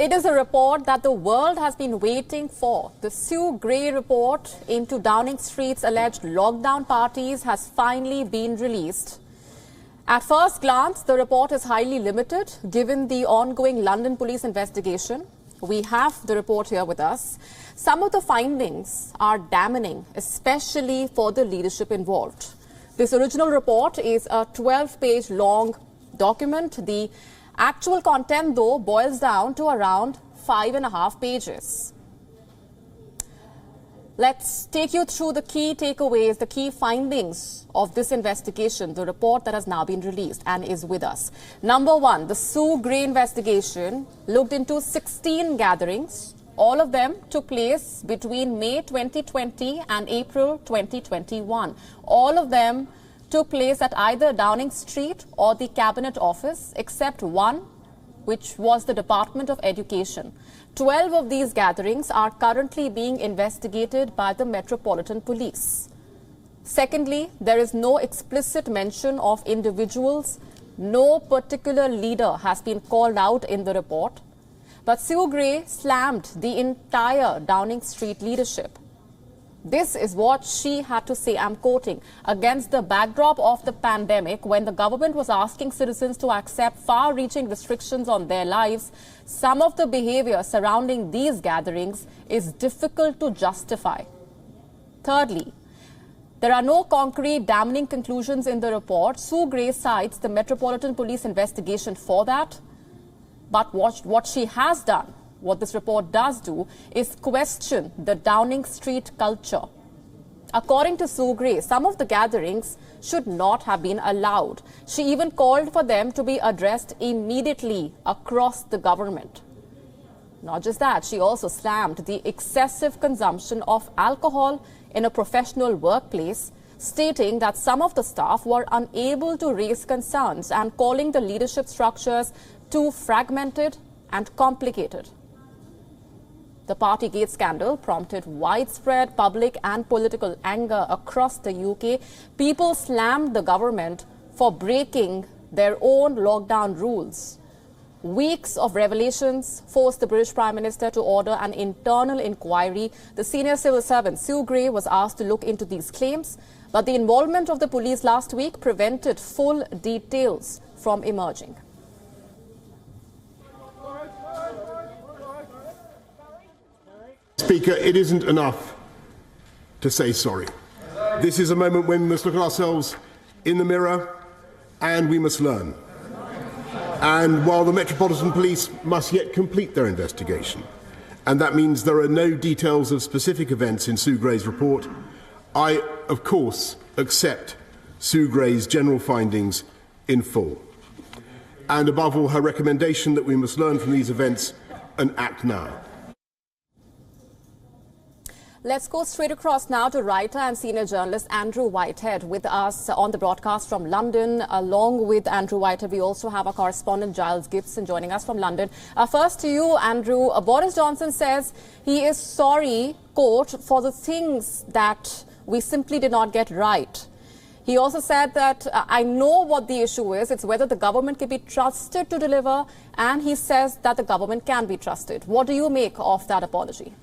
It is a report that the world has been waiting for. The Sue Gray report into Downing Street's alleged lockdown parties has finally been released. At first glance, the report is highly limited given the ongoing London police investigation. We have the report here with us. Some of the findings are damning, especially for the leadership involved. This original report is a 12-page long document. The actual content, though, boils down to around 5.5 pages. Let's take you through the key takeaways, the key findings of this investigation, the report that has now been released and is with us. Number one, the Sue Gray investigation looked into 16 gatherings. All of them took place between May 2020 and April 2021. All of them took place at either Downing Street or the Cabinet Office, except one, which was the Department of Education. 12 of these gatherings are currently being investigated by the Metropolitan Police. Secondly, there is no explicit mention of individuals. No particular leader has been called out in the report. But Sue Gray slammed the entire Downing Street leadership. This is what she had to say, I'm quoting, against the backdrop of the pandemic, when the government was asking citizens to accept far-reaching restrictions on their lives, some of the behavior surrounding these gatherings is difficult to justify. Thirdly, there are no concrete damning conclusions in the report. Sue Gray cites the Metropolitan Police investigation for that. But what she has done, what this report does do, is question the Downing Street culture. According to Sue Gray, some of the gatherings should not have been allowed. She even called for them to be addressed immediately across the government. Not just that, she also slammed the excessive consumption of alcohol in a professional workplace, stating that some of the staff were unable to raise concerns and calling the leadership structures too fragmented and complicated. The Partygate scandal prompted widespread public and political anger across the UK. People slammed the government for breaking their own lockdown rules. Weeks of revelations forced the British Prime Minister to order an internal inquiry. The senior civil servant Sue Gray was asked to look into these claims, but the involvement of the police last week prevented full details from emerging. Speaker, it isn't enough to say sorry. This is a moment when we must look at ourselves in the mirror and we must learn. And while the Metropolitan Police must yet complete their investigation, and that means there are no details of specific events in Sue Gray's report, I, of course, accept Sue Gray's general findings in full. And above all, her recommendation that we must learn from these events and act now. Let's go straight across now to writer and senior journalist Andrew Whitehead with us on the broadcast from London. Along with Andrew Whitehead, we also have our correspondent Giles Gibson joining us from London. First to you, Andrew. Boris Johnson says he is sorry, quote, for the things that we simply did not get right. He also said that I know what the issue is. It's whether the government can be trusted to deliver. And he says that the government can be trusted. What do you make of that apology?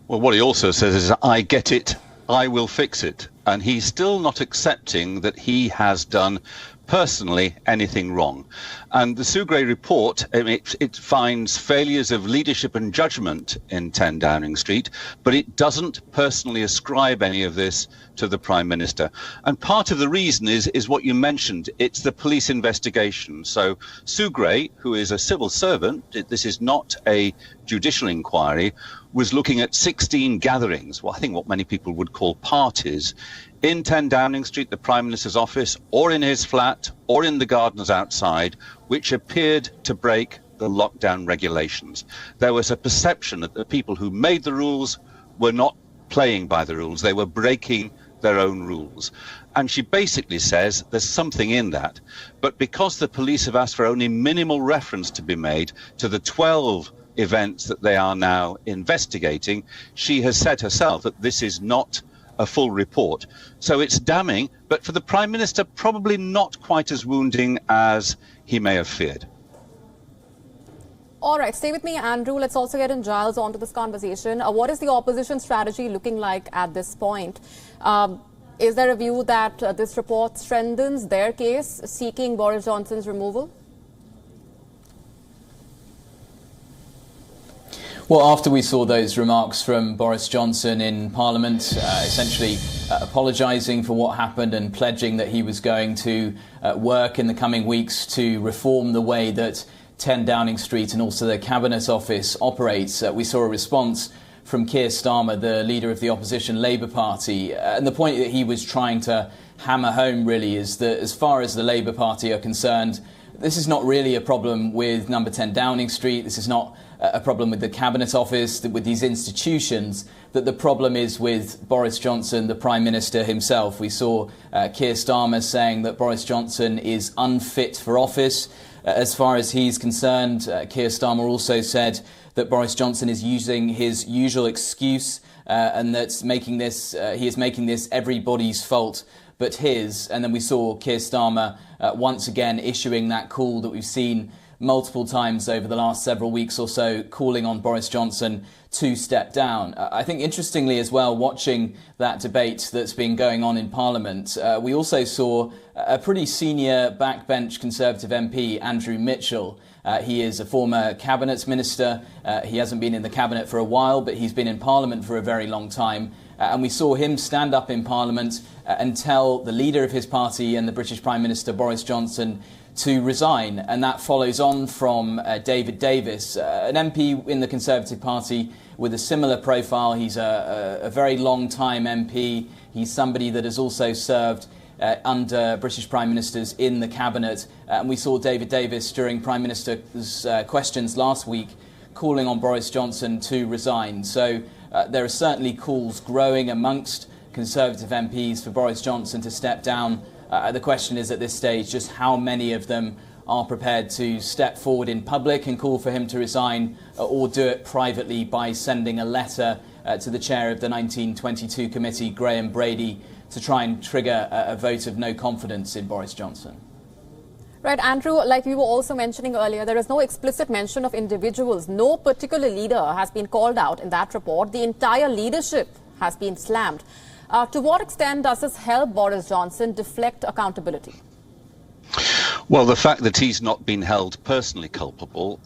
Well, what he also says is, I get it, I will fix it. And he's still not accepting that he has done personally anything wrong. And the Sue Gray report, it finds failures of leadership and judgment in 10 Downing Street, but it doesn't personally ascribe any of this to the Prime Minister. And part of the reason is what you mentioned. It's the police investigation. So Sue Gray, who is a civil servant, this is not a judicial inquiry, was looking at 16 gatherings, well, I think what many people would call parties, in 10 Downing Street, the Prime Minister's office, or in his flat, or in the gardens outside, which appeared to break the lockdown regulations. There was a perception that the people who made the rules were not playing by the rules, they were breaking their own rules. And she basically says there's something in that. But because the police have asked for only minimal reference to be made to the 12 events that they are now investigating, she has said herself that this is not a full report. So it's damning, but for the Prime Minister, probably not quite as wounding as he may have feared. All right, stay with me, Andrew. Let's also get in Giles onto this conversation. What is the opposition strategy looking like at this point? Is there a view that this report strengthens their case, seeking Boris Johnson's removal? Well, after we saw those remarks from Boris Johnson in Parliament, essentially apologising for what happened and pledging that he was going to work in the coming weeks to reform the way that 10 Downing Street and also the Cabinet Office operates, we saw a response from Keir Starmer, the leader of the opposition Labour Party. And the point that he was trying to hammer home really is that as far as the Labour Party are concerned, this is not really a problem with number 10 Downing Street. This is not a problem with the Cabinet Office, with these institutions, that the problem is with Boris Johnson, the Prime Minister himself. We saw Keir Starmer saying that Boris Johnson is unfit for office. As far as he's concerned, Keir Starmer also said that Boris Johnson is using his usual excuse and that's making this, he is making this everybody's fault but his. And then we saw Keir Starmer once again issuing that call that we've seen multiple times over the last several weeks or so, calling on Boris Johnson to step down. I think interestingly as well, watching that debate that's been going on in Parliament, we also saw a pretty senior backbench Conservative MP, Andrew Mitchell. He is a former Cabinet Minister. He hasn't been in the Cabinet for a while, but he's been in Parliament for a very long time. And we saw him stand up in Parliament and tell the leader of his party and the British Prime Minister, Boris Johnson, to resign. And that follows on from David Davis, an MP in the Conservative Party with a similar profile. He's a very long-time MP. He's somebody that has also served under British Prime Ministers in the Cabinet. And we saw David Davis during Prime Minister's questions last week calling on Boris Johnson to resign. So there are certainly calls growing amongst Conservative MPs for Boris Johnson to step down. The question is at this stage just how many of them are prepared to step forward in public and call for him to resign or do it privately by sending a letter to the chair of the 1922 committee, Graham Brady, to try and trigger a vote of no confidence in Boris Johnson. Right, Andrew, like we were also mentioning earlier, there is no explicit mention of individuals. No particular leader has been called out in that report. The entire leadership has been slammed. To what extent does this help Boris Johnson deflect accountability? Well, the fact that he's not been held personally culpable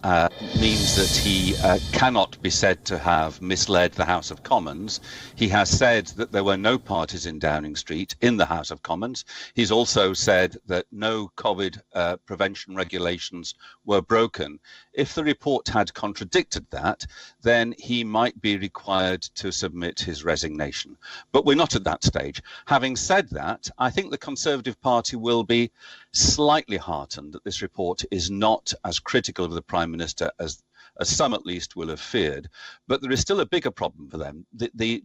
means that he cannot be said to have misled the House of Commons. He has said that there were no parties in Downing Street in the House of Commons. He's also said that no COVID prevention regulations were broken. If the report had contradicted that, then he might be required to submit his resignation. But we're not at that stage. Having said that, I think the Conservative Party will be slightly heartened that this report is not as critical of the Prime Minister as some at least will have feared. But there is still a bigger problem for them. The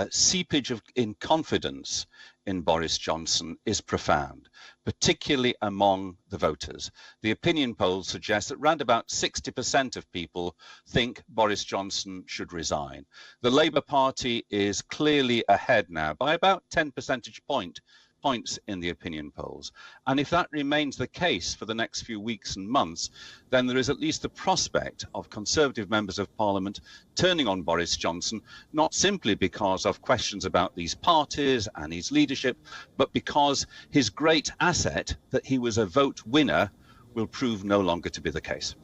seepage in confidence in Boris Johnson is profound, particularly among the voters. The opinion polls suggest that around about 60% of people think Boris Johnson should resign. The Labour Party is clearly ahead now by about 10 percentage points in the opinion polls. And if that remains the case for the next few weeks and months, then there is at least the prospect of Conservative members of Parliament turning on Boris Johnson, not simply because of questions about these parties and his leadership, but because his great asset, that he was a vote winner, will prove no longer to be the case.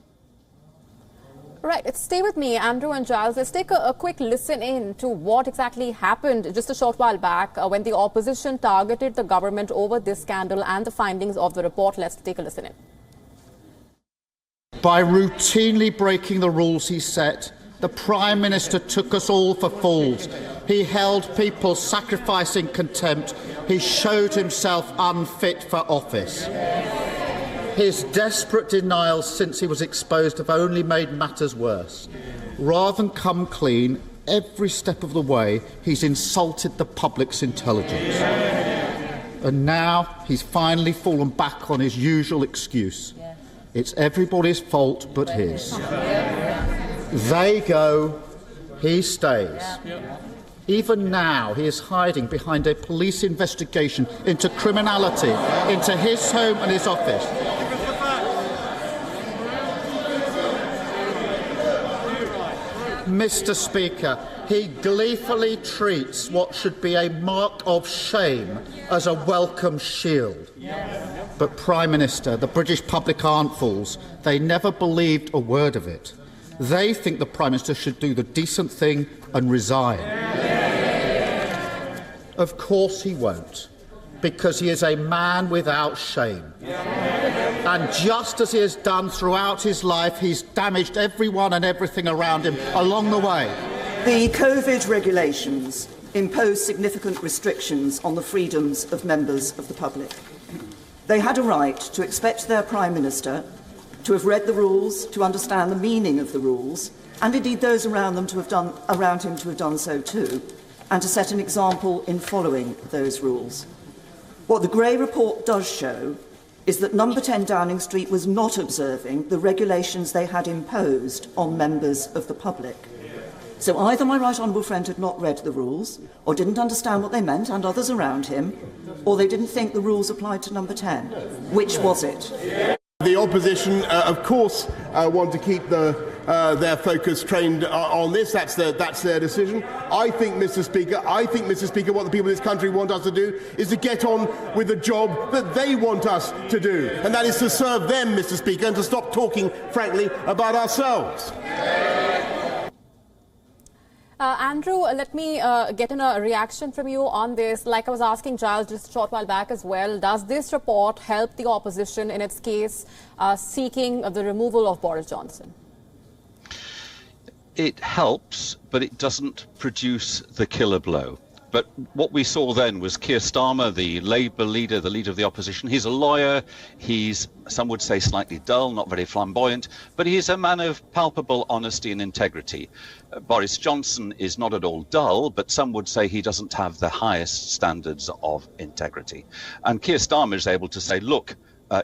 Right, stay with me, Andrew and Giles. Let's take a quick listen in to what exactly happened just a short while back when the opposition targeted the government over this scandal and the findings of the report. Let's take a listen in. By routinely breaking the rules he set, the Prime Minister took us all for fools. He held people sacrificing contempt. He showed himself unfit for office. His desperate denials since he was exposed have only made matters worse. Rather than come clean, every step of the way he's insulted the public's intelligence. And now he's finally fallen back on his usual excuse. It's everybody's fault but his. They go, he stays. Even now, he is hiding behind a police investigation into criminality, into his home and his office. Mr. Speaker, he gleefully treats what should be a mark of shame as a welcome shield. But, Prime Minister, the British public aren't fools. They never believed a word of it. They think the Prime Minister should do the decent thing and resign. Of course he won't, because he is a man without shame. And just as he has done throughout his life, he's damaged everyone and everything around him along the way. The COVID regulations impose significant restrictions on the freedoms of members of the public. They had a right to expect their Prime Minister to have read the rules, to understand the meaning of the rules, and indeed those around him to have done so too, and to set an example in following those rules. What the Gray report does show is that number 10 Downing Street was not observing the regulations they had imposed on members of the public. So either my right honourable friend had not read the rules, or didn't understand what they meant, and others around him, or they didn't think the rules applied to number 10. Which was it? The opposition, of course, want to keep their focus trained on this. That's their decision. I think, Mr. Speaker, what the people of this country want us to do is to get on with the job that they want us to do, and that is to serve them, Mr. Speaker, and to stop talking, frankly, about ourselves. Andrew, let me get a reaction from you on this. Like I was asking Giles just a short while back as well, does this report help the opposition in its case seeking the removal of Boris Johnson? It helps, but it doesn't produce the killer blow. But what we saw then was Keir Starmer, the Labour leader, the leader of the opposition. He's a lawyer. He's, some would say, slightly dull, not very flamboyant, but he is a man of palpable honesty and integrity. Boris Johnson is not at all dull, but some would say he doesn't have the highest standards of integrity. And Keir Starmer is able to say, look,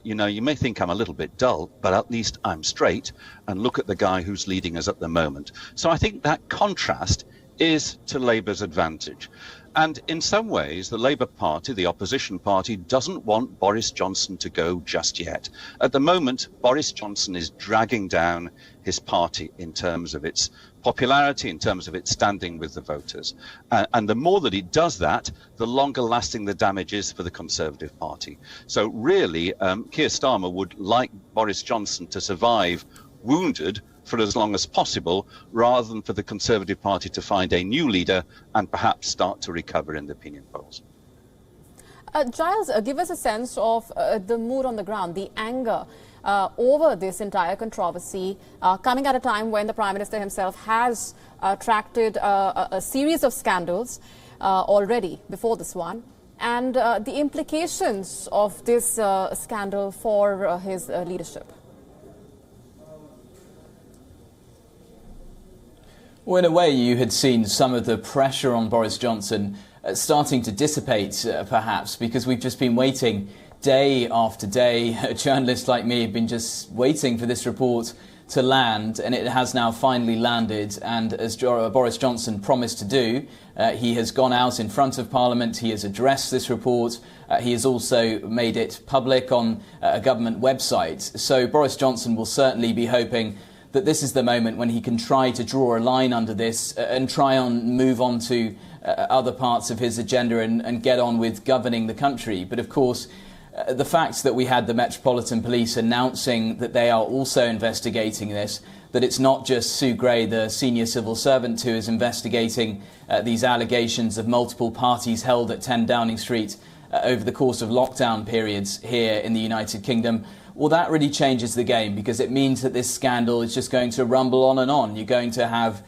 you know, you may think I'm a little bit dull, but at least I'm straight, and look at the guy who's leading us at the moment. So I think that contrast is to Labour's advantage. And in some ways, the Labour Party, the opposition party, doesn't want Boris Johnson to go just yet. At the moment, Boris Johnson is dragging down his party in terms of its popularity, in terms of its standing with the voters. And the more that he does that, the longer lasting the damage is for the Conservative Party. So really, Keir Starmer would like Boris Johnson to survive wounded for as long as possible, rather than for the Conservative Party to find a new leader and perhaps start to recover in the opinion polls. Giles, give us a sense of the mood on the ground, the anger over this entire controversy, coming at a time when the Prime Minister himself has attracted a series of scandals already before this one, and the implications of this scandal for his leadership. Well, in a way, you had seen some of the pressure on Boris Johnson starting to dissipate, perhaps, because we've just been waiting day after day. Journalists like me have been just waiting for this report to land, and it has now finally landed. And as Boris Johnson promised to do, he has gone out in front of Parliament, he has addressed this report, he has also made it public on a government website. So Boris Johnson will certainly be hoping that this is the moment when he can try to draw a line under this and try and move on to other parts of his agenda and get on with governing the country. But of course, the fact that we had the Metropolitan Police announcing that they are also investigating this, that it's not just Sue Gray, the senior civil servant, who is investigating these allegations of multiple parties held at 10 Downing Street over the course of lockdown periods here in the United Kingdom. Well, that really changes the game, because it means that this scandal is just going to rumble on and on. You're going to have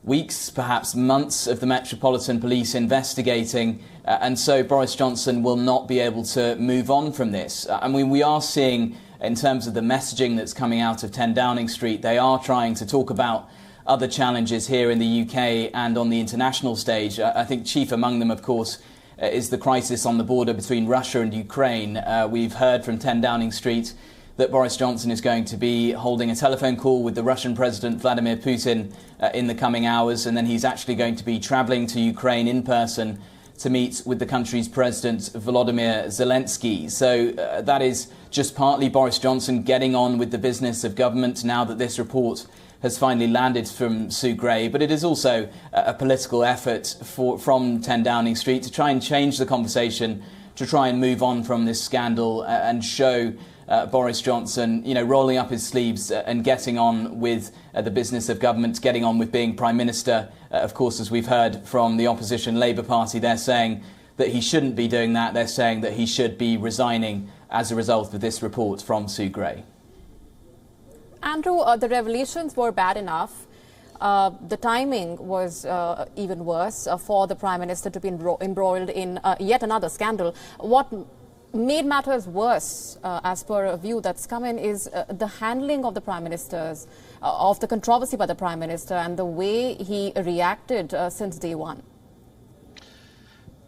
weeks, perhaps months, of the Metropolitan Police investigating, and so Boris Johnson will not be able to move on from this. I mean, we are seeing, in terms of the messaging that's coming out of 10 Downing Street, they are trying to talk about other challenges here in the UK and on the international stage. I think chief among them, of course, is the crisis on the border between Russia and Ukraine. We've heard from 10 Downing Street that Boris Johnson is going to be holding a telephone call with the Russian President Vladimir Putin in the coming hours, and then he's actually going to be travelling to Ukraine in person to meet with the country's President Volodymyr Zelensky. So that is just partly Boris Johnson getting on with the business of government now that this report has finally landed from Sue Gray, but it is also a political effort from 10 Downing Street to try and change the conversation, to try and move on from this scandal and show Boris Johnson, rolling up his sleeves and getting on with the business of government, getting on with being Prime Minister. Of course, as we've heard from the opposition Labour Party, they're saying that he shouldn't be doing that. They're saying that he should be resigning as a result of this report from Sue Gray. Andrew, the revelations were bad enough. The timing was even worse for the Prime Minister to be embroiled in yet another scandal. What made matters worse, as per a view that's come in, is the handling of the Prime Minister's, of the controversy by the Prime Minister and the way he reacted since day one.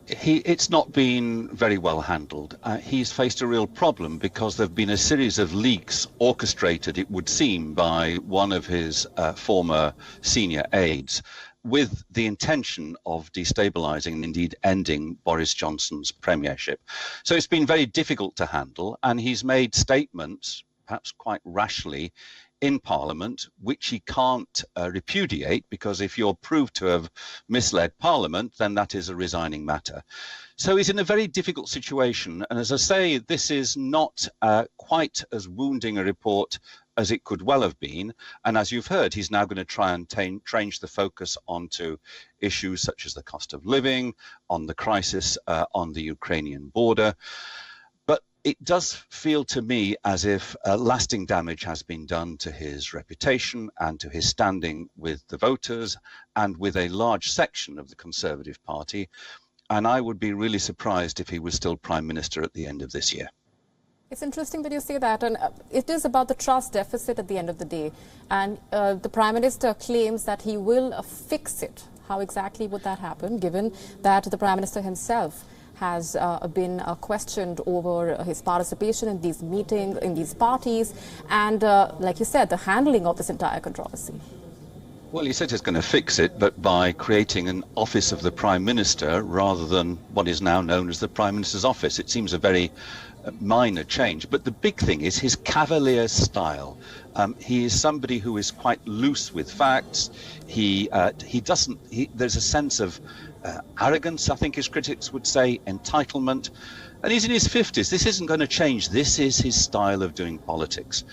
It's not been very well handled. He's faced a real problem because there have been a series of leaks orchestrated, it would seem, by one of his former senior aides, with the intention of destabilising and indeed ending Boris Johnson's premiership. So it's been very difficult to handle, and he's made statements, perhaps quite rashly, in Parliament, which he can't repudiate, because if you're proved to have misled Parliament, then that is a resigning matter. So he's in a very difficult situation. And as I say, this is not quite as wounding a report as it could well have been. And as you've heard, he's now going to try and change the focus onto issues such as the cost of living, on the crisis on the Ukrainian border. It does feel to me as if lasting damage has been done to his reputation and to his standing with the voters and with a large section of the Conservative Party. And I would be really surprised if he was still Prime Minister at the end of this year. It's interesting that you say that, and it is about the trust deficit at the end of the day. And the Prime Minister claims that he will fix it. How exactly would that happen, given that the Prime Minister himself has been questioned over his participation in these meetings, in these parties, and like you said, the handling of this entire controversy? Well, he said he's going to fix it, but by creating an office of the Prime Minister rather than what is now known as the Prime Minister's office. It seems a very minor change, but the big thing is his cavalier style. He is somebody who is quite loose with facts. There's a sense of arrogance, I think his critics would say, entitlement. And he's in his 50s. This isn't going to change. This is his style of doing politics.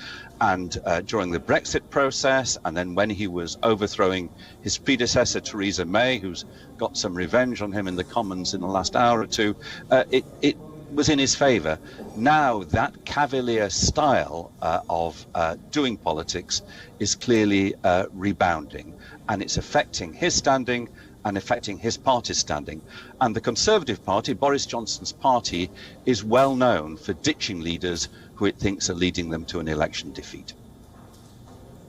And during the Brexit process, and then when he was overthrowing his predecessor, Theresa May, who's got some revenge on him in the Commons in the last hour or two, it was in his favour. Now that cavalier style of doing politics is clearly rebounding, and it's affecting his standing and affecting his party's standing. And the Conservative Party, Boris Johnson's party, is well known for ditching leaders who it thinks are leading them to an election defeat.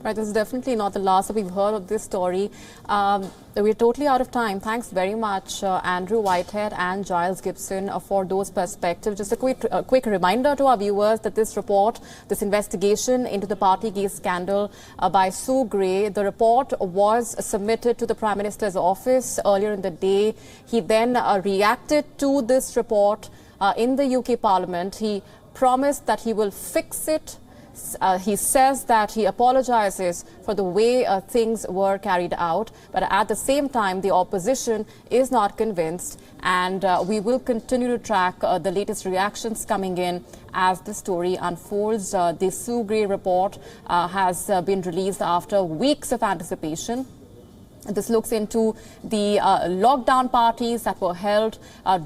Right, this is definitely not the last that we've heard of this story. We're totally out of time. Thanks very much, Andrew Whitehead and Giles Gibson, for those perspectives. Just a quick reminder to our viewers that this report, this investigation into the Partygate scandal by Sue Gray, the report was submitted to the Prime Minister's office earlier in the day. He then reacted to this report in the UK Parliament. He promised that he will fix it. He says that he apologizes for the way things were carried out, but at the same time, the opposition is not convinced, and we will continue to track the latest reactions coming in as the story unfolds. The Sue Gray report has been released after weeks of anticipation. This looks into the lockdown parties that were held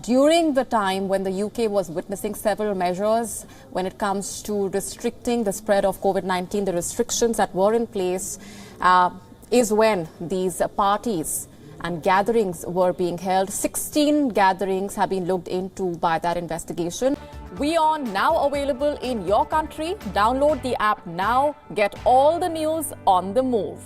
during the time when the UK was witnessing several measures when it comes to restricting the spread of COVID-19. The restrictions that were in place is when these parties and gatherings were being held. 16 gatherings have been looked into by that investigation. WION now available in your country. Download the app now. Get all the news on the move.